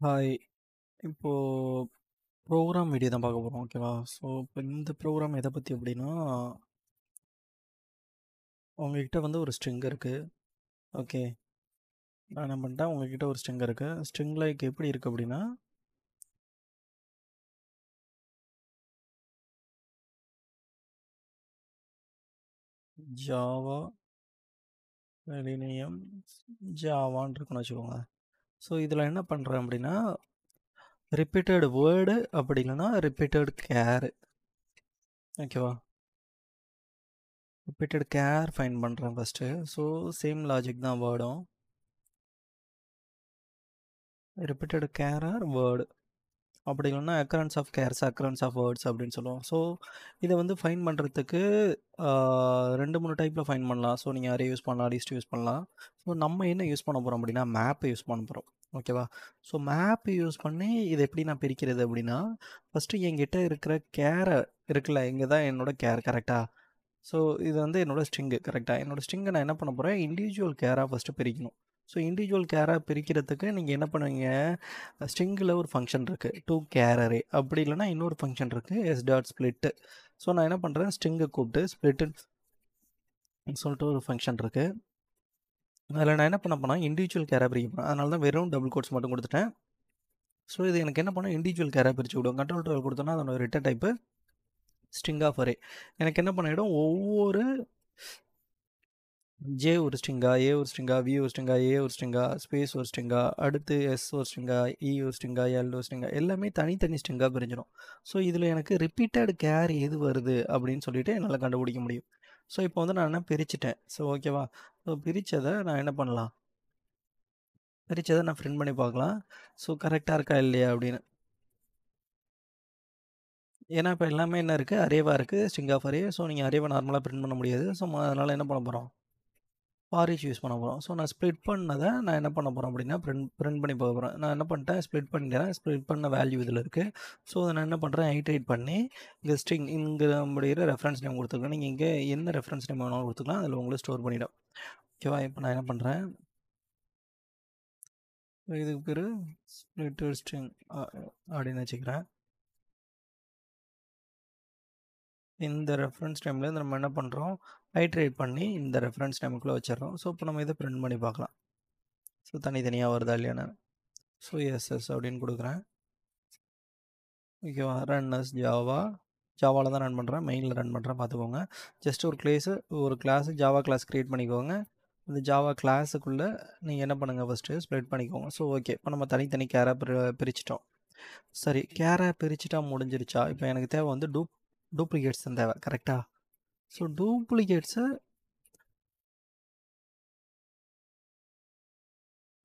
Hi. இப்போ program video தான் பார்க்க போறோம். ஓகேவா? ஸோ, இப்போ இந்த ப்ரோக்ராம் எத பத்தி அப்டின்னா, உங்ககிட்ட வந்து ஒரு ஸ்ட்ரிங் இருக்கு. ஓகே. நான் என்ன பண்ணிட்டேன், உங்ககிட்ட ஒரு ஸ்ட்ரிங் இருக்கு. ஸ்ட்ரிங் லைக் எப்படி இருக்கு அப்டின்னா, ஜாவா, செலினியம், ஜாவான்னு இருக்குன்னு வச்சுக்கோங்க. ஸோ, இதில என்ன பண்றேன் அப்டின்னா, ரிப்பீட்டட் வேர்டு அப்படி இல்லன்னா ரிப்பீட்டட் கேர். ஓகேவா? ரிப்பீட்டட் கேர் ஃபைண்ட் பண்றேன் ஃபர்ஸ்ட்டு. ஸோ, சேம் லாஜிக் தான் வேர்டும். Repeated char or word. அப்படி இல்லைன்னா occurrence of chars occurrence of words அப்படின்னு சொல்லுவோம். ஸோ இதை வந்து ஃபைன் பண்ணுறதுக்கு 2 3 டைப்பில் ஃபைன் பண்ணலாம். ஸோ நீங்கள் அரே யூஸ் பண்ணலாம், லிஸ்ட் யூஸ் பண்ணலாம். ஸோ நம்ம என்ன யூஸ் பண்ண போகிறோம் அப்படின்னா மேப்பை யூஸ் பண்ண போகிறோம். ஓகேவா? ஸோ மேப் யூஸ் பண்ணி இதை எப்படி நான் பிரிக்கிறது அப்படின்னா, ஃபஸ்ட்டு என்கிட்ட இருக்கிற கேரை இருக்குல்ல, இங்கே தான் என்னோட கேர் கரெக்டாக. ஸோ இது வந்து என்னோட ஸ்ட்ரிங்கு கரெக்டாக. என்னோட ஸ்ட்ரிங்கை நான் என்ன பண்ண போகிறேன், இண்டிவிஜுவல் கேராக ஃபஸ்ட்டு பிரிக்கணும். ஸோ இண்டிவிஜுவல் கேராக பிரிக்கிறதுக்கு நீங்கள் என்ன பண்ணுவீங்க, ஸ்ட்ரிங்கில் ஒரு ஃபங்க்ஷன் இருக்குது டூ கேர் அரே, அப்படி இல்லைனா இன்னொரு ஃபங்க்ஷன் இருக்குது எஸ் டாட் ஸ்ப்ளிட்டு. ஸோ நான் என்ன பண்ணுறேன், ஸ்ட்ரிங்கை கூப்பிட்டு ஸ்ப்ளிட்டுன்னு சொல்லிட்டு ஒரு ஃபங்க்ஷன் இருக்குது. அதில் நான் என்ன பண்ண போனால் இண்டிவிஜுவல் கேராக பிரிக்க போகிறேன். அதனால தான் வெறும் டபுள் கோட்ஸ் மட்டும் கொடுத்துட்டேன். ஸோ இது எனக்கு என்ன பண்ணால் இண்டிவிஜுவல் கேராக பிரித்து விடும். கண்ட்ரோல் 12 கொடுத்தோன்னா அதோட return type string of array. எனக்கு என்ன பண்ணிவிடும், ஒவ்வொரு ஜே ஒரு ஸ்ட்ரிங்கா, ஏ ஒரு ஸ்ட்ரிங்கா, வி ஒரு ஸ்ட்ரிங்கா, ஏ ஒரு ஸ்ட்ரிங்கா, ஸ்பேஸ் ஒரு ஸ்ட்ரிங்கா, அடுத்து எஸ் ஒரு ஸ்ட்ரிங்கா, இ ஒரு ஸ்ட்ரிங்கா, எல் ஒரு ஸ்ட்ரிங்கா, எல்லாமே தனித்தனி ஸ்ட்ரிங்காக பிரிஞ்சிடும். ஸோ இதில் எனக்கு ரிப்பீட்டட் கேர் எது வருது அப்படின்னு சொல்லிட்டு என்னால் கண்டுபிடிக்க முடியும். ஸோ இப்போ வந்து நான் என்ன பிரிச்சுட்டேன். ஸோ ஓகேவா? ஸோ பிரித்ததை நான் என்ன பண்ணலாம், பிரித்ததை நான் பிரிண்ட் பண்ணி பார்க்கலாம். ஸோ கரெக்டாக இருக்கா இல்லையா அப்படின்னு. ஏன்னா இப்போ எல்லாமே என்ன இருக்குது, அரேவாக இருக்குது, ஸ்ட்ரிங் ஆஃப் அரே. ஸோ நீங்கள் அரேவை நார்மலாக பிரிண்ட் பண்ண முடியாது. ஸோ அதனால் என்ன பண்ண போகிறோம், ஃபார் ஈச் யூஸ் பண்ண போகிறோம். ஸோ நான் ஸ்ப்ளிட் பண்ணதை நான் என்ன பண்ண போகிறேன் அப்படின்னா பிரிண்ட் பண்ணி போக போகிறேன். நான் என்ன பண்ணிட்டேன், ஸ்ப்ளிட் பண்ணிட்டேன். ஸ்ப்ளிட் பண்ண வேல்யூ இதில் இருக்குது. ஸோ அதை நான் என்ன பண்ணுறேன், ஐட்ரேட் பண்ணி இங்கே ஸ்ட்ரிங் இங்கே முடிகிற ரெஃபரன்ஸ் நேம் கொடுத்துருக்கேன். நீங்கள் இங்கே என்ன ரெஃபரன்ஸ் நேம் வேணாலும் கொடுத்துக்கலாம், அதில் உங்களுக்கு ஸ்டோர் பண்ணிவிடும். ஓகேவா? இப்போ நான் என்ன பண்ணுறேன், இதுக்கு பேர் ஸ்ப்ளிட்டட் ஸ்ட்ரிங் அப்படின்னு வச்சுக்கிறேன். இந்த ரெஃபரன்ஸ் டைமில் நம்ம என்ன பண்ணுறோம், ஐட்ரேட் பண்ணி இந்த ரெஃபரன்ஸ் டைமுக்குள்ளே வச்சிடறோம். ஸோ இப்போ நம்ம இதை பிரிண்ட் பண்ணி பார்க்கலாம். ஸோ தனித்தனியாக வருதா இல்லையான்னு. ஸோ எஸ் அப்படின்னு கொடுக்குறேன். ஓகேவா? Run as Java. ஜாவாவில் தான் ரன் பண்ணுறேன், மெயினில் ரன் பண்ணுறேன் பார்த்துக்கோங்க. ஜஸ்ட் ஒரு கிளாஸு ஜாவா கிளாஸ் க்ரியேட் பண்ணிக்கோங்க. இந்த ஜாவா கிளாஸுக்குள்ளே நீங்கள் என்ன பண்ணுங்கள், ஃபஸ்ட்டு ஸ்ப்ளிட் பண்ணிக்கோங்க. ஸோ ஓகே, இப்போ நம்ம தனித்தனி கேராக பிரிச்சிட்டோம். சரி, கேராக பிரிச்சுட்டா முடிஞ்சிருச்சா? இப்போ எனக்கு தேவை வந்து டூப்ளிகேட்ஸ் தான் தேவை கரெக்டாக. ஸோ டூப்ளிகேட்ஸை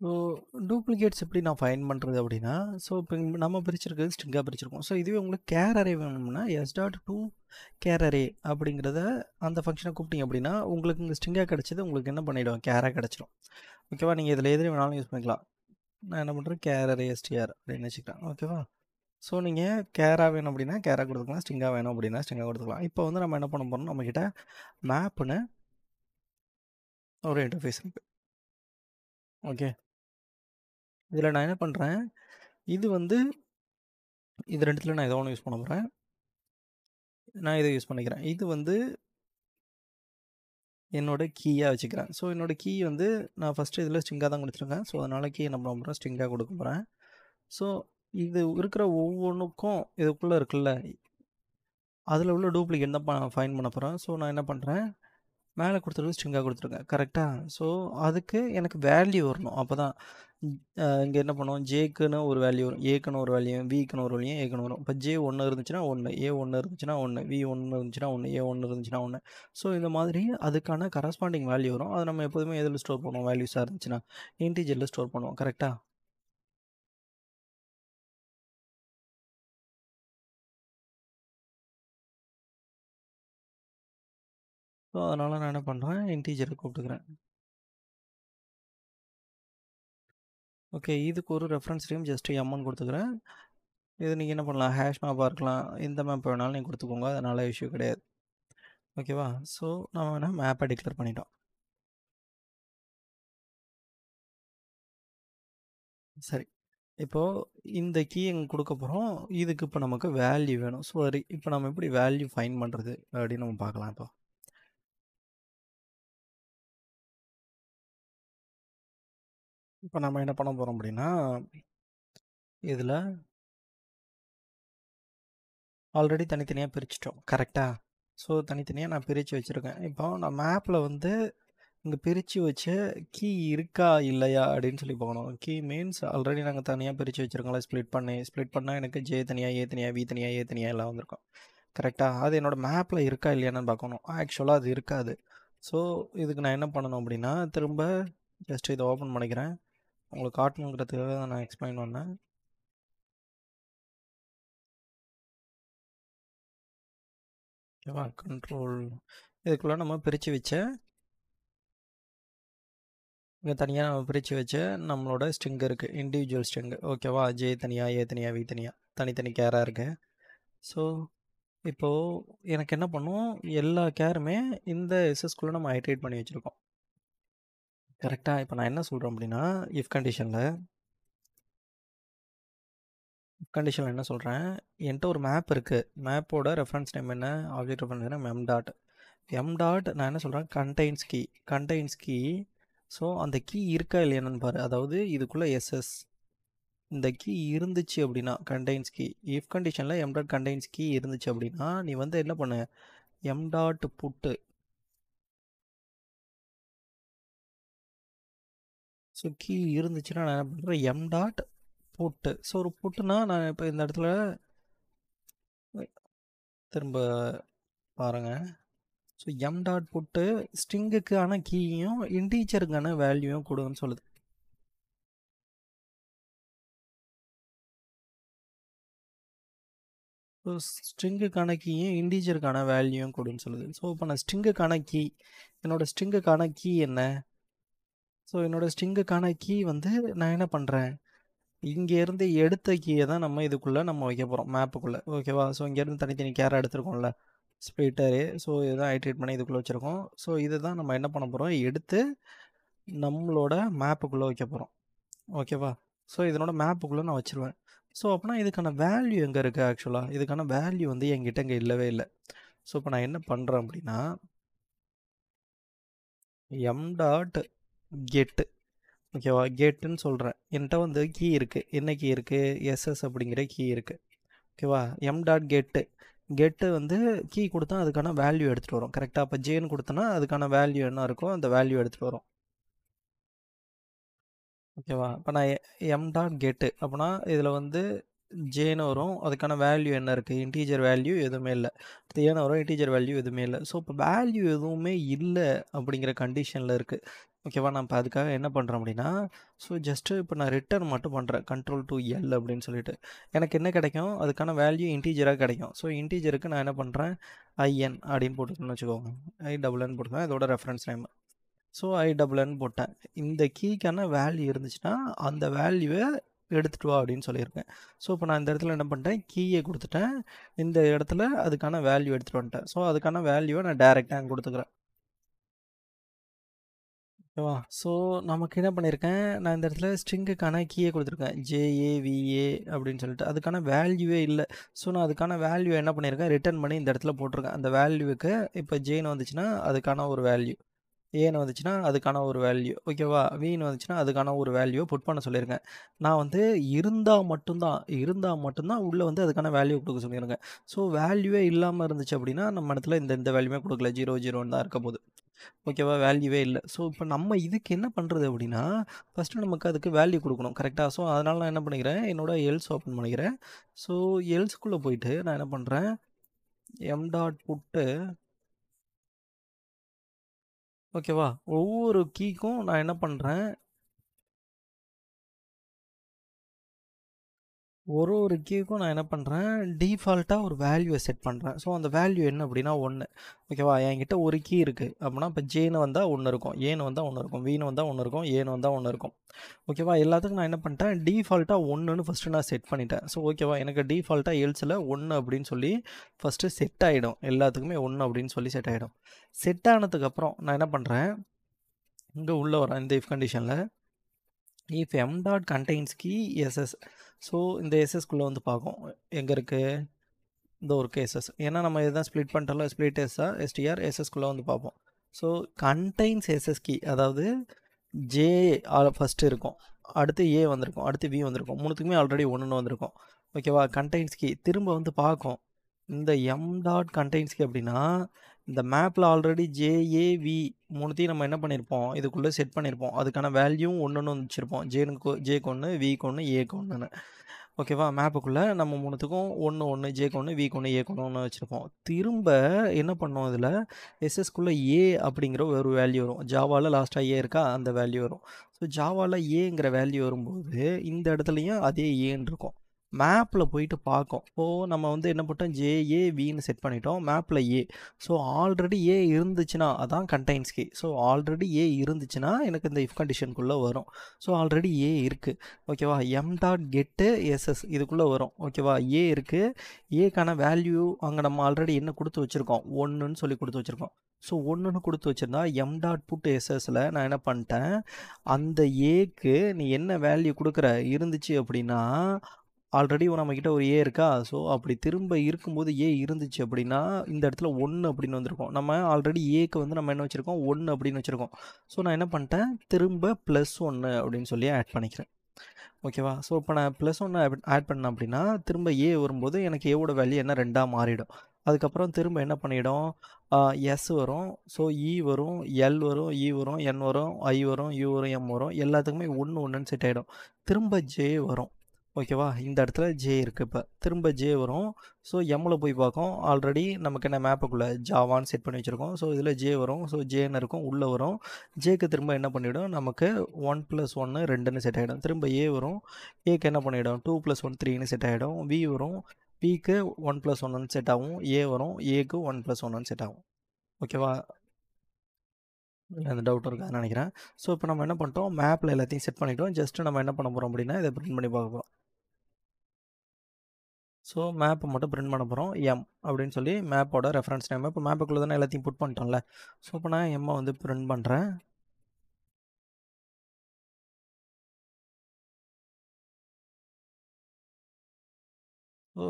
ஸோ டூப்ளிகேட்ஸ் எப்படி நான் ஃபைண்ட் பண்ணுறது அப்படின்னா, ஸோ இப்போ நம்ம பிரிச்சிருக்கிறது ஸ்ட்ரிங்காக பிரிச்சிருக்கோம். ஸோ இதுவே உங்களுக்கு கேர் அரே வேணும்னா s dot to char array அப்படிங்கிறத அந்த ஃபங்க்ஷனை கூப்பிட்டீங்க அப்படின்னா உங்களுக்கு இங்கே ஸ்ட்ரிங்காக கிடச்சது உங்களுக்கு என்ன பண்ணிவிடும், கேராக கிடச்சிடும். ஓகேவா? நீங்கள் இதில் எதிரி வேணாலும் யூஸ் பண்ணிக்கலாம். நான் என்ன பண்ணுறேன், கேர் அரே எஸ்டிஆர் அப்படின்னு வச்சுக்கலாம். ஓகேவா? ஸோ நீங்கள் கேராக வேணும் அப்படின்னா கேராக கொடுத்துக்கலாம், ஸ்ட்ரிங்காக வேணும் அப்படின்னா ஸ்ட்ரிங்காக கொடுத்துக்கலாம். இப்போ வந்து நம்ம என்ன பண்ண போகிறோம், நம்மக்கிட்ட மேப்புன்னு ஒரு இன்டர்ஃபேஸ் இருக்குது. ஓகே, இதில் நான் என்ன பண்ணுறேன், இது வந்து இது ரெண்டுத்தில் நான் ஏதோ ஒன்று யூஸ் பண்ண போகிறேன். நான் இதை யூஸ் பண்ணிக்கிறேன். இது வந்து என்னோட கீயாக வச்சுக்கிறேன். ஸோ என்னோட கீ வந்து நான் ஃபஸ்ட்டு இதில் ஸ்ட்ரிங்காக தான் கொடுத்துருக்கேன். ஸோ அதனால் கீ என்ன பண்ண போகிறேன், ஸ்ட்ரிங்காக கொடுக்க போகிறேன். ஸோ இது இருக்கிற ஒவ்வொன்றுக்கும் இதுக்குள்ளே இருக்குல்ல, அதில் உள்ள டூப்ளிகேட் தான் ஃபைன் பண்ண போகிறேன். ஸோ நான் என்ன பண்ணுறேன், மேலே கொடுத்துருக்கு ஸ்ட்ரிங்காக கொடுத்துருக்கேன் கரெக்டாக. ஸோ அதுக்கு எனக்கு வேல்யூ வரணும். அப்போ தான் இங்கே என்ன பண்ணுவோம், ஜேக்குன்னு ஒரு வேல்யூ வரும், ஏக்குன்னு ஒரு வேல்யூ, விக்குன்னு ஒரு வேல்யூ, ஏக்குன்னு வரும். இப்போ ஜே 1 இருந்துச்சுன்னா 1, ஏ 1 இருந்துச்சுன்னா 1, வி 1 இருந்துச்சுன்னா 1, ஏ 1 இருந்துச்சுன்னா 1. ஸோ இந்த மாதிரி அதுக்கான கரஸ்பாண்டிங் வேல்யூ வரும். அதை நம்ம எப்போதுமே எதில் ஸ்டோர் பண்ணுவோம், வேல்யூஸாக இருந்துச்சுன்னா இன்டீஜரில் ஸ்டோர் பண்ணுவோம் கரெக்டாக. ஸோ அதனால் நான் என்ன பண்ணுறேன், இன்டீஜரை கூப்பிட்டுக்கிறேன். ஓகே, இதுக்கு ஒரு ரெஃபரன்ஸ் நேம் ஜஸ்ட் எம்ன்னு கொடுத்துக்கிறேன். இது நீங்கள் என்ன பண்ணலாம், ஹேஷ் மேப்பாக இருக்கலாம், எந்த மேப் வேணாலும் நீங்கள் கொடுத்துக்கோங்க, அதனால் இஷ்யூ கிடையாது. ஓகேவா? ஸோ நம்ம வேணால் மேப்பை டிக்ளேர் பண்ணிட்டோம். சரி, இப்போது இந்த கீ இங்கே கொடுக்க போகிறோம். இதுக்கு இப்போ நமக்கு வேல்யூ வேணும். ஸோ இப்போ நம்ம எப்படி வேல்யூ ஃபைண்ட் பண்ணுறது அப்படின்னு நம்ம பார்க்கலாம். இப்போ நம்ம என்ன பண்ண போகிறோம் அப்படின்னா, இதில் ஆல்ரெடி தனித்தனியாக பிரிச்சிட்டோம் கரெக்டாக. ஸோ தனித்தனியாக நான் பிரித்து வச்சுருக்கேன். இப்போ நான் மேப்பில் வந்து இங்கே பிரித்து வச்சு கீ இருக்கா இல்லையா அப்படின்னு சொல்லி பார்க்கணும். கீ மீன்ஸ் ஆல்ரெடி நாங்கள் தனியாக பிரித்து வச்சுருக்கோம்ல, ஸ்ப்ளிட் பண்ணால் எனக்கு ஜே தனியாக, ஏ தனியாக, வி தனியாக, ஏ தனியாக எல்லாம் வந்திருக்கும் கரெக்டாக. அது என்னோடய மேப்பில் இருக்கா இல்லையான்னு பார்க்கணும். ஆக்சுவலாக அது இருக்காது. ஸோ இதுக்கு நான் என்ன பண்ணணும் அப்படின்னா, திரும்ப ஜஸ்ட் இதை ஓப்பன் பண்ணிக்கிறேன். உங்களுக்கு காட்டணுங்கிறதுக்காக தான் நான் எக்ஸ்பிளைன் பண்ணேன். ஓகேவா, கண்ட்ரோல் இதுக்குள்ளே நம்ம பிரித்து வச்ச இங்கே தனியாக நம்ம பிரித்து வச்ச நம்மளோட ஸ்ட்ரிங் இருக்குது, இண்டிவிஜுவல் ஸ்ட்ரிங். ஓகேவா, ஜே தனியாக, ஏ தனியாக, வி தனியாக, தனித்தனி கேராக இருக்குது. ஸோ இப்போது எனக்கு என்ன பண்ணும், எல்லா கேருமே இந்த எஸ்எஸ்குள்ளே நம்ம ஹைட்ரேட் பண்ணி வச்சுருக்கோம் கரெக்டாக. இப்போ நான் என்ன சொல்கிறேன் அப்படின்னா, இஃப் கண்டிஷனில் என்ன சொல்கிறேன், என்கிட்ட ஒரு மேப் இருக்குது. மேப்போட ரெஃபரன்ஸ் நேம் என்ன, object reference name M dot நான் என்ன சொல்கிறேன், கண்டைன்ஸ் கீ. ஸோ அந்த கீ இருக்கா இல்லையானு பாரு. அதாவது இதுக்குள்ளே எஸ்எஸ் இந்த கீ இருந்துச்சு அப்படின்னா கண்டைன்ஸ் கீ, இஃப் கண்டிஷனில் எம் டாட் கண்டைன்ஸ் கீ இருந்துச்சு அப்படின்னா நீ வந்து என்ன பண்ணு, எம் டாட் புட்டு. ஸோ கீ இருந்துச்சுன்னா நான் என்ன பண்ணுறேன், எம் டாட் புட்டு. ஸோ ஒரு புட்டுனா நான் இப்போ இந்த இடத்துல திரும்ப பாருங்கள். ஸோ எம் டாட் புட்டு ஸ்ட்ரிங்குக்கான கீயும் இன்டீஜருக்கான வேல்யூவும் கொடுன்னு சொல்லுது. ஸோ ஸ்ட்ரிங்குக்கான கீயும் இன்டீஜருக்கான வேல்யூவும் கொடுன்னு சொல்லுது. ஸோ இப்போ நான் ஸ்ட்ரிங்குக்கான கீ, என்னோடய ஸ்ட்ரிங்குக்கான கீ என்ன, ஸோ என்னோடய ஸ்ட்ரிங்குக்கான கீ வந்து நான் என்ன பண்ணுறேன், இங்கேருந்து எடுத்த கீயை தான் நம்ம இதுக்குள்ளே நம்ம வைக்க போகிறோம் மேப்புக்குள்ளே. ஓகேவா, ஸோ இங்கேருந்து தனித்தனி கேரை எடுத்துருக்கோம்ல, ஸ்ப்ளிட்டரு. ஸோ இதுதான் ஹைட்ரேட் பண்ணி இதுக்குள்ளே வச்சுருக்கோம். ஸோ இதை தான் நம்ம என்ன பண்ண போகிறோம், எடுத்து நம்மளோட மேப்புக்குள்ளே வைக்க போகிறோம். ஓகேவா, ஸோ இதனோட மேப்புக்குள்ளே நான் வச்சுருவேன். ஸோ அப்படின்னா இதுக்கான வேல்யூ எங்கே இருக்குது, ஆக்சுவலாக இதுக்கான வேல்யூ வந்து என்கிட்ட இங்கே இல்லவே இல்லை. ஸோ இப்போ நான் என்ன பண்ணுறேன் அப்படின்னா, எம் டாட் கெட்டு. ஓகேவா, கெட்டுன்னு சொல்கிறேன். என்கிட்ட வந்து கீ இருக்குது. என்ன கீ இருக்குது, எஸ்எஸ் அப்படிங்கிற கீ இருக்குது. ஓகேவா, எம் டாட் கெட்டு வந்து கீ கொடுத்தா அதுக்கான வேல்யூ எடுத்துகிட்டு வரும் கரெக்டாக. அப்போ ஜேன்னு கொடுத்தனா அதுக்கான வேல்யூ என்ன இருக்கோ அந்த வேல்யூ எடுத்துகிட்டு வரும். ஓகேவா, இப்போ நான் எம் டாட் கெட்டு அப்படின்னா இதில் வந்து ஜேன்னு வரும். அதுக்கான வேல்யூ என்ன இருக்குது, இன்டீஜர் வேல்யூ எதுவுமே இல்லை. ஏன்னு வரும், இன்டீஜர் வேல்யூ எதுவுமே இல்லை. ஸோ இப்போ வேல்யூ எதுவுமே இல்லை அப்படிங்கிற கண்டிஷனில் இருக்குது. ஓகேவா, நான் இப்போ அதுக்காக என்ன பண்ணுறேன் அப்படின்னா, ஸோ ஜஸ்ட்டு இப்போ நான் ரிட்டர்ன் மட்டும் பண்ணுறேன், கண்ட்ரோல் டு எல் அப்படின்னு சொல்லிட்டு. எனக்கு என்ன கிடைக்கும், அதுக்கான வேல்யூ இன்டீஜராக கிடைக்கும். ஸோ இன்டீஜருக்கு நான் என்ன பண்ணுறேன், ஐஎன் அப்படின்னு போட்டுக்கணும்னு வச்சுக்கோங்க, ஐஎன் போட்டுக்கோங்க, இதோட ரெஃபரன்ஸ் நேம். ஸோ ஐஎன் போட்டேன். இந்த கீக்கான வேல்யூ இருந்துச்சுன்னா அந்த வேல்யூவை எடுத்துகிட்டு வா அப்படின்னு சொல்லியிருக்கேன். ஸோ இப்போ நான் இந்த இடத்துல என்ன பண்ணிட்டேன், கீயை கொடுத்துட்டேன். இந்த இடத்துல அதுக்கான வேல்யூ எடுத்துகிட்டு வந்துட்டேன். ஸோ அதுக்கான வேல்யூவை நான் டேரெக்டாக அங்கே கொடுத்துக்கிறேன். ஓகேவா, ஸோ நமக்கு என்ன பண்ணியிருக்கேன், நான் இந்த இடத்துல ஸ்ட்ரிங்குக்கான கீயை கொடுத்துருக்கேன், ஜேஏவிஏ அப்படின்னு சொல்லிட்டு. அதுக்கான வேல்யூவே இல்லை. ஸோ நான் அதுக்கான வேல்யூ என்ன பண்ணியிருக்கேன், ரிட்டர்ன் பண்ணி இந்த இடத்துல போட்டிருக்கேன். அந்த வேல்யூவுக்கு இப்போ ஜேன்னு வந்துச்சுன்னா அதுக்கான ஒரு வேல்யூ, ஏன்னு வந்துச்சுன்னா அதுக்கான ஒரு வேல்யூ, ஓகேவா, வீன்னு வந்துச்சுன்னா அதுக்கான ஒரு வேல்யூ புட் பண்ண சொல்லியிருக்கேன். நான் வந்து இருந்தால் மட்டும்தான் உள்ளே வந்து அதுக்கான வேல்யூ கொடுக்க சொல்லியிருக்கேன். ஸோ வேல்யூவே இல்லாமல் இருந்துச்சு அப்படின்னா நம்ம இடத்துல இந்த வேல்யூமே கொடுக்கல, 0 தான் இருக்க போகுது. ஓகேவா, வேல்யூவே இல்லை. ஸோ இப்போ நம்ம இதுக்கு என்ன பண்ணுறது அப்படின்னா, ஃபஸ்ட்டு நமக்கு அதுக்கு வேல்யூ கொடுக்கணும் கரெக்டாக. ஸோ அதனால் நான் என்ன பண்ணிக்கிறேன், என்னோட எல்ஸ் ஓப்பன் பண்ணிக்கிறேன். ஸோ எல்ஸ்குள்ளே போயிட்டு நான் என்ன பண்ணுறேன், எம் டாட் புட்டு. ஓகேவா, ஒவ்வொரு கீக்கும் நான் என்ன பண்ணுறேன், ஒரு கீக்கும் நான் என்ன பண்ணுறேன், டிஃபால்ட்டாக ஒரு வேல்யூவை செட் பண்ணுறேன். ஸோ அந்த வேல்யூ என்ன அப்படின்னா 1. ஓகேவா, என்கிட்ட ஒரு கீ இருக்குது அப்படின்னா இப்போ ஜேன்னு வந்தால் 1 இருக்கும், ஏன்னு வந்தால் 1 இருக்கும், வீன்னு வந்தால் 1 இருக்கும், ஏன்னு வந்தால் 1 இருக்கும். ஓகேவா, எல்லாத்துக்கும் நான் என்ன பண்ணிட்டேன், டிஃபால்ட்டாக 1ன்னு ஃபஸ்ட்டு நான் செட் பண்ணிட்டேன். ஸோ ஓகேவா, எனக்கு டிஃபால்ட்டாக எல்ஸில் 1 அப்படின்னு சொல்லி ஃபஸ்ட்டு செட் ஆகிடும். எல்லாத்துக்குமே 1 அப்படின்னு சொல்லி செட் ஆகிடும். செட் ஆனதுக்கப்புறம் நான் என்ன பண்ணுறேன், இங்கே உள்ளே வரேன், இந்த இஃப் கண்டிஷனில் if m dot contains key SS. So இந்த எஸ்எஸ்குள்ளே வந்து பார்க்கும் எங்கே இருக்குது, இந்த ஒரு கேசஸ். ஏன்னா நம்ம இதுதான் ஸ்ப்ளிட் பண்ணிட்டோம்ல, ஸ்ப்ளிட் எஸ்ஸா எஸ்டிஆர் எஸ்எஸ்குள்ளே வந்து பார்ப்போம். ஸோ கண்டெய்ன்ஸ் எஸ்எஸ் கீ, அதாவது ஜே ஃபஸ்ட்டு இருக்கும், அடுத்து ஏ வந்திருக்கும், அடுத்து வி வந்திருக்கும், மூணுத்துக்குமே ஆல்ரெடி ஒன்று வந்திருக்கும். ஓகேவா? கண்டெய்ன்ஸ் கீ திரும்ப வந்து பார்க்கும். இந்த எம் டாட் கண்டெய்ன்ஸ் கீ அப்படின்னா இந்த மேப்பில் ஆல்ரெடி ஜேஏவி மூணுத்தையும் நம்ம என்ன பண்ணியிருப்போம், இதுக்குள்ளே செட் பண்ணியிருப்போம். அதுக்கான வேல்யூவும் ஒன்று வச்சுருப்போம். ஜேக்கு ஒன்று, விக்கு ஒன்று, ஏக்கு ஒன்றுன்னு. ஓகேவா? மேப்புக்குள்ளே நம்ம மூணுத்துக்கும் ஒன்று ஜேக்கு ஒன்று, விக்கு ஒன்று, ஏக்கு ஒன்று வச்சுருப்போம். திரும்ப என்ன பண்ணோம், இதில் எஸ்எஸ்குள்ளே ஏ அப்படிங்கிற ஒரு வேல்யூ வரும். ஜாவாவில் லாஸ்ட்டாக ஏ இருக்கா, அந்த வேல்யூ வரும். ஸோ ஜாவாவில் ஏங்கிற வேல்யூ வரும்போது இந்த இடத்துலையும் அதே ஏன்னு இருக்கும். மேப்பில் போயிட்டு பார்க்கும். இப்போது நம்ம வந்து என்ன பண்ணிட்டோம், ஜேஏவின்னு செட் பண்ணிட்டோம், மேப்பில் ஏ. ஸோ ஆல்ரெடி ஏ இருந்துச்சுன்னா அதான் கண்டெய்ன்ஸ் கீ. ஸோ ஆல்ரெடி ஏ இருந்துச்சுன்னா எனக்கு இந்த இஃப் கண்டிஷனுக்குள்ளே வரும். ஸோ ஆல்ரெடி ஏ இருக்குது. ஓகேவா? எம் டாட் கெட்டு எஸ்எஸ் இதுக்குள்ளே வரும். ஓகேவா? ஏ இருக்குது, ஏக்கான வேல்யூ அங்கே நம்ம ஆல்ரெடி என்ன கொடுத்து வச்சுருக்கோம், ஒன்றுன்னு சொல்லி கொடுத்து வச்சுருக்கோம். ஸோ ஒன்றுன்னு கொடுத்து வச்சுருந்தா எம் டாட் புட் எஸ்எஸில் நான் என்ன பண்ணிட்டேன், அந்த ஏக்கு நீ என்ன வேல்யூ கொடுக்குற இருந்துச்சு அப்படின்னா, ஆல்ரெடி நம்மக்கிட்ட ஒரு ஏ இருக்கா, ஸோ அப்படி திரும்ப இருக்கும்போது ஏ இருந்துச்சு அப்படின்னா இந்த இடத்துல 1 அப்படின்னு வந்திருக்கோம். நம்ம ஆல்ரெடி ஏக்கு வந்து நம்ம என்ன வச்சுருக்கோம், 1 அப்படின்னு வச்சுருக்கோம். ஸோ நான் என்ன பண்ணிட்டேன், திரும்ப +1 அப்படின்னு சொல்லி ஆட் பண்ணிக்கிறேன். ஓகேவா? ஸோ இப்போ நான் +1 ஆட் பண்ணேன் அப்படின்னா திரும்ப ஏ வரும்போது எனக்கு ஏவோட வேல்யூ என்ன 2ஆக மாறிடும். அதுக்கப்புறம் திரும்ப என்ன பண்ணிடும், எஸ் வரும், ஸோ இ வரும், எல் வரும், இ வரும், என் வரும், ஐ வரும், யூ வரும், எம் வரும், எல்லாத்துக்குமே 1 செட் ஆகிடும். திரும்ப ஜே வரும். ஓகேவா? இந்த இடத்துல ஜே இருக்குது. இப்போ திரும்ப ஜே வரும். ஸோ எம்மில் போய் பார்க்கும், ஆல்ரெடி நமக்கு என்ன மேப்புக்குள்ளே ஜாவான்னு செட் பண்ணி வச்சுருக்கோம். ஸோ இதில் ஜே வரும், ஸோ ஜேன்னு இருக்கும், உள்ளே வரும். ஜேக்கு திரும்ப என்ன பண்ணிவிடும், நமக்கு 1 + 1 2ன்னு செட் ஆகிடும். திரும்ப ஏ வரும், ஏக்கு என்ன பண்ணிவிடும், 2 + 1 3ன்னு செட் ஆகிடும். வி வரும், பிக்கு 1 + 1 செட் ஆகும். ஏ வரும், ஏக்கு 1 + 1 செட் ஆகும். ஓகேவா? அந்த டவுட் இருக்காதுன்னு நினைக்கிறேன். ஸோ இப்போ நம்ம என்ன பண்ணிட்டோம், மேப்பில் எல்லாத்தையும் செட் பண்ணிட்டோம். ஜஸ்ட்டு நம்ம என்ன பண்ண போகிறோம் அப்படின்னா இதை பிரிண்ட் பண்ணி பார்க்க போகிறோம். ஸோ மேப்பை மட்டும் பிரிண்ட் பண்ண போகிறோம். எம் அப்படின்னு சொல்லி மேப்போட ரெஃபரன்ஸ் நேம். இப்போ மேப்புக்குள்ளே தானே எல்லாத்தையும் புட் பண்ணிட்டோம்ல. ஸோ இப்போ நான் எம்மை வந்து பிரிண்ட் பண்ணுறேன். ஸோ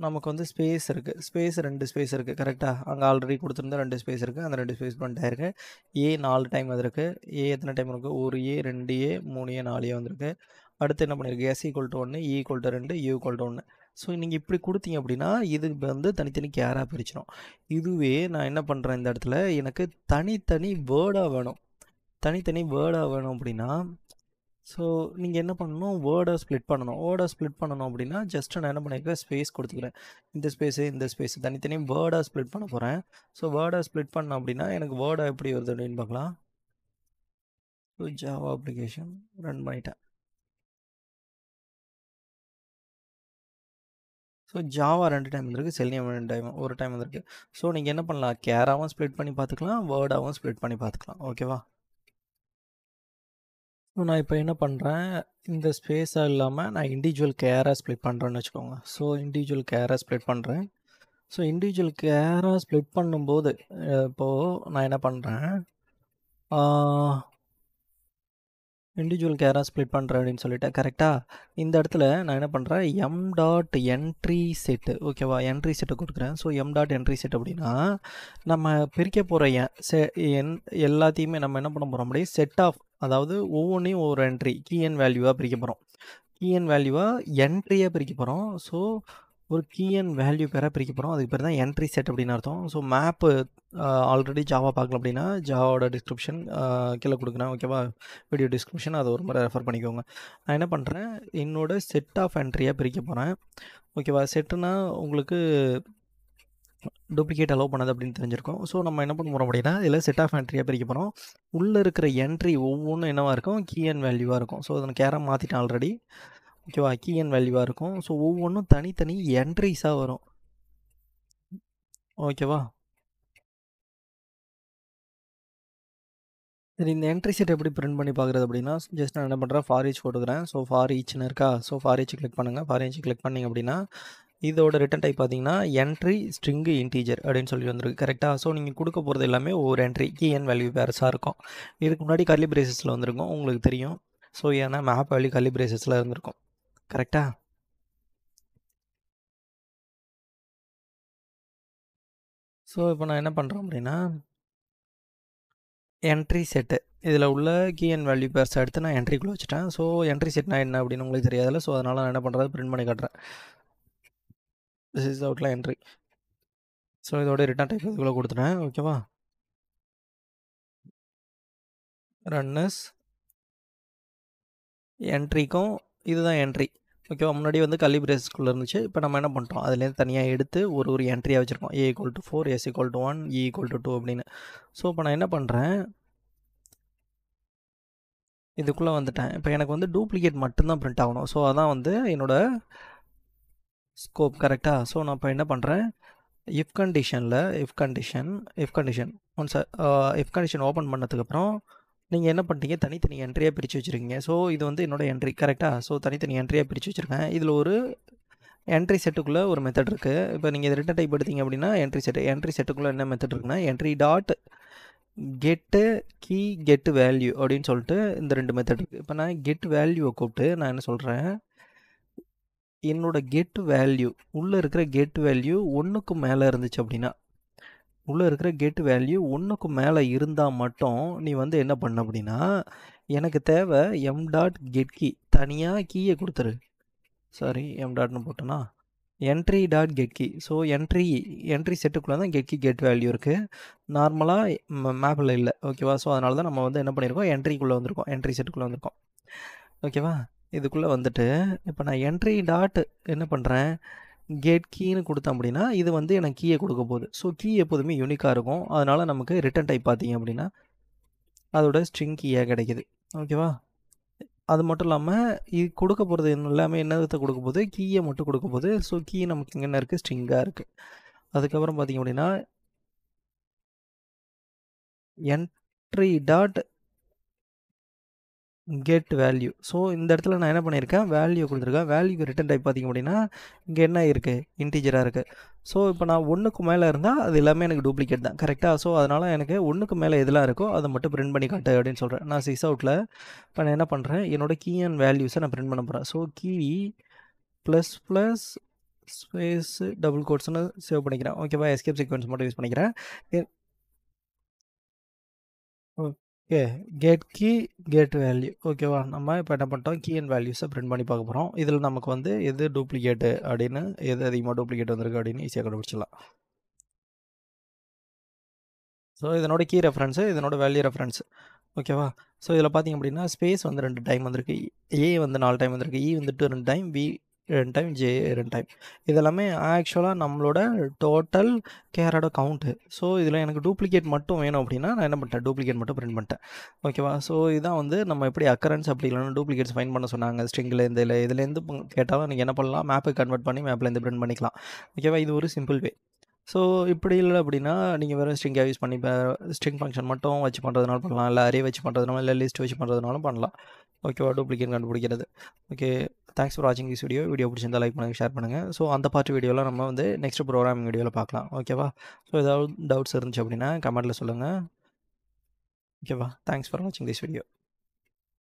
நமக்கு வந்து ஸ்பேஸ் இருக்குது, ஸ்பேஸ் 2 ஸ்பேஸ் இருக்குது. கரெக்டாக அங்கே ஆல்ரெடி கொடுத்துருந்தா 2 ஸ்பேஸ் இருக்குது, அந்த 2 ஸ்பேஸ் பண்ணிட்டு ஆயிருக்கு. ஏ 4 டைம் வந்திருக்கு, ஏ எத்தனை டைம் இருக்குது, 1 ஏ 2 ஏ 3 ஏ 4 ஏ வந்திருக்கு. அடுத்து என்ன பண்ணியிருக்கு, S = 1, E = 2, U = 1. ஸோ நீங்கள் இப்படி கொடுத்தீங்க அப்படின்னா இது வந்து தனித்தனி கேராக பிரிச்சிடும். இதுவே நான் என்ன பண்ணுறேன், இந்த இடத்துல எனக்கு தனித்தனி வேர்டாக வேணும். தனித்தனி வேர்டாக வேணும் அப்படின்னா ஸோ நீங்கள் என்ன பண்ணணும், வேர்டை ஸ்ப்ளிட் பண்ணணும். வேர்டை ஸ்ப்ளிட் பண்ணணும் அப்படின்னா ஜஸ்ட்டு நான் என்ன பண்ணியிருக்கேன், ஸ்பேஸ் கொடுத்துக்கிறேன். இந்த ஸ்பேஸு தனித்தனி வேர்டாக ஸ்ப்ளிட் பண்ண போகிறேன். ஸோ வேர்டை ஸ்ப்ளிட் பண்ண அப்படின்னா எனக்கு வேர்டை எப்படி வருது அப்படின்னு பார்க்கலாம். ஸோ ஜாவா அப்ளிகேஷன் ரன் பண்ணிட்டேன். ஸோ ஜாவா 2 டைம் வந்திருக்கு, செல்னியம் 2 டைம், ஒரு டைம் வந்திருக்கு. ஸோ நீங்கள் என்ன பண்ணலாம், கேராகவும் ஸ்ப்ளிட் பண்ணி பார்த்துக்கலாம், வேர்டாகவும் ஸ்ப்ளிட் பண்ணி பார்த்துக்கலாம். ஓகேவா? ஸோ நான் இப்போ என்ன பண்ணுறேன், இந்த ஸ்பேஸாக இல்லாமல் நான் இண்டிவிஜுவல் கேராக ஸ்ப்ளிட் பண்ணுறேன்னு வச்சுக்கோங்க. ஸோ இண்டிவிஜுவல் கேராக ஸ்ப்ளிட் பண்ணுறேன். ஸோ இண்டிவிஜுவல் கேராக ஸ்ப்ளிட் பண்ணும்போது இப்போது நான் என்ன பண்ணுறேன், இண்டிவிஜுவல் கேராக ஸ்ப்ளிட் பண்ணுறேன் அப்படின்னு சொல்லிட்டேன். கரெக்டாக இந்த இடத்துல நான் என்ன பண்ணுறேன், எம் டாட் என்ட்ரி செட்டு. ஓகேவா? என்ட்ரி செட்டை கொடுக்குறேன். So M dot entry set அப்படின்னா நம்ம பிரிக்க போகிற எல்லாத்தையுமே நம்ம என்ன பண்ண போகிறோம், அப்படியே செட் ஆஃப், அதாவது ஒவ்வொன்றையும் ஒவ்வொரு என்ட்ரி கீ அண்ட் வேல்யூவாக பிரிக்க போகிறோம். கீ அண்ட் வேல்யூவாக என்ட்ரியாக பிரிக்க போகிறோம். ஸோ ஒரு கீ அண்ட் வேல்யூ பேராக பிரிக்க போகிறோம். அதுக்கு பேர் தான் என்ட்ரி செட் அப்படின்னு அர்த்தம். ஸோ மேப்பு ஆல்ரெடி ஜாவா பார்க்கல அப்படின்னா ஜாவாவோட டிஸ்கிரிப்ஷன் கீழே கொடுக்குறேன். ஓகேவா? வீடியோ டிஸ்கிரிப்ஷன் அதை ஒரு முறை ரெஃபர் பண்ணிக்கோங்க. நான் என்ன பண்ணுறேன், என்னோட செட் ஆஃப் என்ட்ரியாக பிரிக்க போகிறேன். ஓகேவா? செட்டுனா உங்களுக்கு டூப்ளிகேட் அலோவ் பண்ணது அப்படின்னு தெரிஞ்சிருக்கும். ஸோ நம்ம என்ன பண்ண போகிறோம் அப்படின்னா இதில் செட் ஆஃப் என்ட்ரியாக பிரிக்க போகிறோம். உள்ளே இருக்கிற என்ட்ரி ஒவ்வொன்றும் என்னவாக இருக்கும், கீ அண்ட் வேல்யூவாக இருக்கும். ஸோ அதை கேராக மாற்றிட்டேன் ஆல்ரெடி. ஓகேவா? கீ அண்ட் வேல்யூவாக இருக்கும். ஸோ ஒவ்வொன்றும் தனித்தனி என்ட்ரிஸாக வரும். ஓகேவா? சரி, இந்த என்ட்ரி செட் எப்படி பிரிண்ட் பண்ணி பார்க்குறது அப்படின்னா ஜஸ்ட் நான் என்ன பண்ணுறேன், ஃபார் ஈச் போட்டுக்கிறேன். ஸோ ஃபார் ஈச்னு இருக்கா, ஸோ ஃபார் ஈச் கிளிக் பண்ணுங்கள். ஃபார் ஈச் கிளிக் பண்ணிங்க அப்படின்னா இதோட ரிட்டன் டைப் பார்த்தீங்கன்னா என்ட்ரி ஸ்ட்ரிங்கு இன்டீஜர் அப்படின்னு சொல்லி வந்துருக்கு. கரெக்டாக? ஸோ நீங்கள் கொடுக்க போகிறது எல்லாமே ஒவ்வொரு என்ட்ரி கீ அண்ட் வேல்யூ பேர்ஸாக இருக்கும். இதுக்கு முன்னாடி கர்லி பிரேசஸில் வந்திருக்கும், உங்களுக்கு தெரியும். ஸோ ஏன்னா மேப் வேல்யூ கர்லி பிரேசஸில் இருந்திருக்கும். கரெக்டா? ஸோ இப்போ நான் என்ன பண்ணுறேன் அப்படின்னா, என்ட்ரி செட்டு இதில் உள்ள கீ அண்ட் வேல்யூ பேர்ஸ் எடுத்து நான் என்ட்ரிக்குள்ளே வச்சுட்டேன். ஸோ என்ட்ரி செட்னா என்ன அப்படின்னு உங்களுக்கு தெரியாதுல்ல. ஸோ அதனால் நான் என்ன பண்ணுறது, பிரிண்ட் பண்ணி காட்டுறேன். திஸ் இஸ் அவுட்ல என்ட்ரி. ஸோ இதோட ரிட்டர்ன் டைப் இதுக்குள்ளே கொடுத்துட்டேன். ஓகேவா? ரன்னஸ் என்ட்ரிக்கும் இதுதான் என்ட்ரி. ஓகேவா? முன்னாடி வந்து கர்லி பிரேசஸ்க்குள்ளே இருந்துச்சு. இப்போ நம்ம என்ன பண்ணிட்டோம், அதுலேருந்து தனியாக எடுத்து ஒரு என்ட்ரியாக வச்சுருக்கோம். A = 4, S = 1, E = 2 அப்படின்னு. ஸோ இப்போ நான் என்ன பண்ணுறேன், இதுக்குள்ளே வந்துட்டேன். இப்போ எனக்கு வந்து டூப்ளிகேட் மட்டும்தான் பிரிண்ட் ஆகணும். ஸோ அதான் வந்து என்னோட ஸ்கோப். கரெக்டாக? ஸோ நான் இப்போ என்ன பண்ணுறேன், if condition once if condition open பண்ணதுக்கப்புறம் நீங்கள் என்ன பண்ணிட்டீங்க, தனித்தனி என்ட்ரியாக பிரித்து வச்சுருக்கீங்க. ஸோ இது வந்து என்னோட என்ட்ரி. கரெக்டாக? ஸோ தனித்தனி என்ட்ரியாக பிரித்து வச்சுருக்கேன். இதில் ஒரு என்ட்ரி செட்டுக்குள்ளே ஒரு மெத்தட் இருக்குது. இப்போ நீங்கள் இது ரிட்டன் டைப் எடுத்தீங்க அப்படின்னா என்ட்ரி செட்டுக்குள்ளே என்ன மெத்தட் இருக்குன்னா, என்ட்ரி டாட் கெட்டு கீ கெட் வேல்யூ அப்படின்னு சொல்லிட்டு இந்த 2 மெத்தட் இருக்குது. இப்போ நான் கெட் வேல்யூவை கூப்பிட்டு நான் என்ன சொல்கிறேன், என்னோட கெட் வேல்யூ உள்ளே இருக்கிற கெட் வேல்யூ 1க்கு மேலே இருந்துச்சு அப்படின்னா, உள்ளே இருக்கிற கெட் வேல்யூ 1க்கு மேலே இருந்தால் மட்டும் நீ வந்து என்ன பண்ண அப்படின்னா, எனக்கு தேவை எம் டாட் கெட் கீ, தனியாக கீயை கொடுத்துரு. சாரி, எம் டாட்னு போட்டோன்னா entry dot get key. So entry செட்டுக்குள்ளே தான் கெட் கீ கெட் வேல்யூ இருக்குது. நார்மலாக மேப்பில் இல்லை. ஓகேவா? ஸோ அதனால தான் நம்ம வந்து என்ன பண்ணியிருக்கோம், என்ட்ரிக்குள்ளே வந்திருக்கோம், என்ட்ரி செட்டுக்குள்ளே வந்திருக்கோம். ஓகேவா? இதுக்குள்ளே வந்துட்டு இப்போ நான் என்ட்ரி டாட் என்ன பண்ணுறேன், கெட் கீன்னு கொடுத்தேன் அப்படின்னா இது வந்து எனக்கு கீயை கொடுக்க போகுது. ஸோ கீ எப்போதுமே யூனிக்காக இருக்கும். அதனால் நமக்கு ரிட்டன் டைப் பார்த்தீங்க அப்படின்னா அதோட ஸ்ட்ரிங் கீயாக கிடைக்கிது. ஓகேவா? அது மட்டும் இல்லாமல் இது கொடுக்க போகிறது எல்லாமே என்னத்தை கொடுக்க போகுது, கீயை மட்டும் கொடுக்க போகுது. ஸோ கீ நமக்கு இங்கே என்ன இருக்குது, ஸ்ட்ரிங்காக இருக்குது. அதுக்கப்புறம் பார்த்திங்க அப்படின்னா entry dot get value. So இந்த இடத்துல நான் என்ன பண்ணியிருக்கேன், வேல்யூ கொடுத்துருக்கேன். வேல்யூக்கு ரிட்டன் டைப் பார்த்திங்க அப்படின்னா இங்கே என்ன இருக்குது, இன்டீஜராக இருக்குது. ஸோ இப்போ நான் 1க்கு மேலே இருந்தால் அது எல்லாமே எனக்கு டூப்ளிகேட் தான். கரெக்டாக? ஸோ அதனால் எனக்கு 1க்கு மேலே எதெல்லாம் இருக்கோ அதை மட்டும் பிரிண்ட் பண்ணி காட்டு அப்படின்னு சொல்கிறேன். நான் சிஸ் அவுட்டில் இப்போ நான் என்ன பண்ணுறேன், என்னோட கீ அண்ட் வேல்யூஸை நான் பிரிண்ட் பண்ண போகிறேன். So key plus plus space double கோட்ஸ்னு சேவ் பண்ணிக்கிறேன். ஓகேவா? எஸ்கேப் சீக்வன்ஸ் மட்டும் யூஸ் பண்ணிக்கிறேன். Okay, get key get value. ஓகேவா? நம்ம இப்போ என்ன பண்ணிட்டோம், கீ அண்ட் வேல்யூஸை பிரிண்ட் பண்ணி பார்க்க போகிறோம். இதில் நமக்கு வந்து எது டூப்ளிகேட்டு அப்படின்னு, எது அதிகமாக டூப்ளிகேட் வந்திருக்கு அப்படின்னு ஈஸியாக கண்டுபிடிச்சிடலாம். ஸோ இதனோட கீ ரெஃபரன்ஸு, இதனோட வேல்யூ ரெஃபரன்ஸ். ஓகேவா? ஸோ இதில் பார்த்திங்க அப்படின்னா ஸ்பேஸ் வந்து 2 டைம் வந்திருக்கு, ஏ வந்து 4 டைம் வந்திருக்கு, இ வந்துட்டு 2 time, V 2 time, J 2 time. இதெல்லாமே ஆக்சுவலாக நம்மளோட டோட்டல் கேரோட கவுண்ட்டு. ஸோ இதில் எனக்கு டூப்ளிகேட் மட்டும் வேணும் அப்படின்னா நான் என்ன பண்ணிட்டேன், டூப்ளிகேட் மட்டும் பிரிண்ட் பண்ணிட்டேன். ஓகேவா? ஸோ இதுதான் வந்து நம்ம எப்படி அக்கரன்ஸ் அப்படி இல்லைன்னா டூப்ளிகேட்ஸ் ஃபைண்ட் பண்ண சொன்னாங்க. ஸ்ட்ரிங்லேருந்து இதுலேருந்து கேட்டாலும் நீங்கள் என்ன பண்ணலாம், மேப்புக்கு கன்வெர்ட் பண்ணி மேப்லேருந்து பிரிண்ட் பண்ணிக்கலாம். ஓகேவா? இது ஒரு சிம்பிள் வே. ஸோ இப்படி இல்லை அப்படின்னா நீங்கள் வெறும் ஸ்ட்ரிங்காக யூஸ் பண்ணி இப்போ ஸ்ட்ரிங் ஃபங்க்ஷன் மட்டும் வச்சு பண்ணுறதுனால பண்ணலாம், இல்லை அரே வச்சு பண்ணுறதுனால, இல்லை லிஸ்ட் வச்சு பண்ணுறதுனாலும் பண்ணலாம். ஓகேவா? டூப்ளிகேட் கண்டுபிடிக்கிறது. ஓகே, தேங்க்ஸ் ஃபார் வாட்சிங் திஸ் வீடியோ பிடிச்சிருந்தா லைக் பண்ணுங்கள், ஷேர் பண்ணுங்கள். ஸோ அந்த பார்ட் வீடியோலாம் நம்ம வந்து நெக்ஸ்ட் ப்ரோக்ராமிங் வீடியோவில் பார்க்கலாம். ஓகேவா? ஸோ ஏதாவது டவுட்ஸ் இருந்துச்சு அப்படின்னா கமெண்ட்டில் சொல்லுங்கள். ஓகேவா? தேங்க்ஸ் ஃபார் வாட்சிங் திஸ் வீடியோ.